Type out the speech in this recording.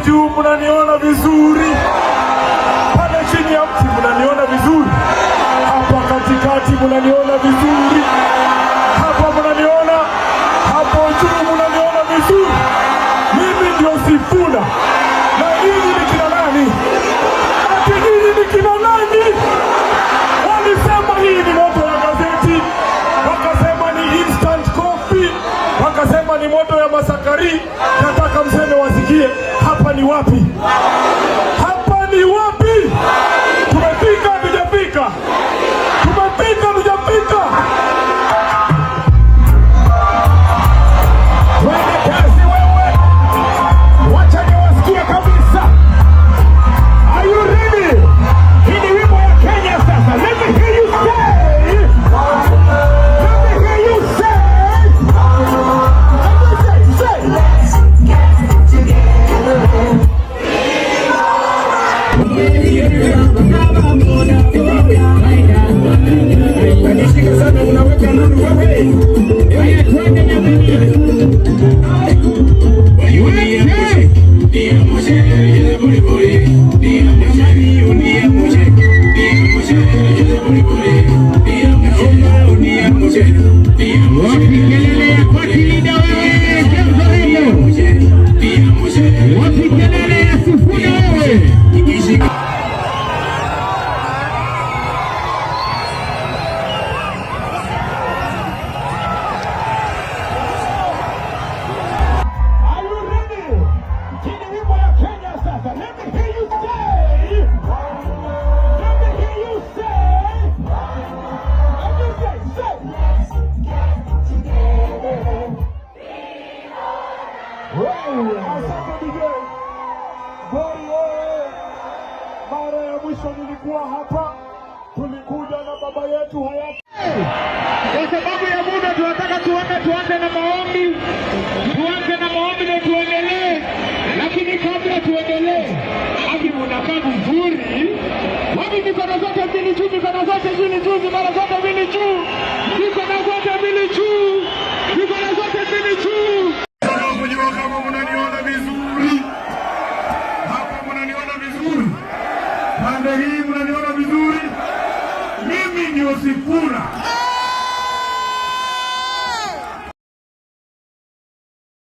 juu mnaniona vizuri, pale chini ya mti mnaniona vizuri, hapa katikati mnaniona vizuri, hapa mnaniona, hapo juu mnaniona vizuri. Mimi ndio Sifuna. Na nyinyi ni kina nani? Ati nyinyi ni kina nani? Walisema hii ni moto ya gazeti, wakasema ni instant coffee, wakasema ni moto ya Masakari. Nataka mseme wasikie, hapa ni wapi? Hapa ni wapi? Tumefika hatujafika? Tumefika hatujafika? Twende kazi wewe. Wacha niwasikie kabisa. Are you ready? Hii ni wimbo ya Kenya sasa. Let me hear you say. Let me hear you say. Let's get together. Mara ya mwisho nilikuwa hapa, tulikuja na baba yetu hayati. Kwa sababu ya muda tunataka tuanze na maombi. Tuanze na maombi na tuendelee. Lakini kabla tuendelee, haki mnakaa vizuri. Wapi mikono zote mbili juu, mikono zote mbili juu, mikono zote mbili juu. Mikono zote mbili juu. Mikono zote mbili juu. Mnajua kama mnaniona vizuri. Hapa mnaniona vizuri. Pande hii mnaniona vizuri. Mimi ndio Sifuna.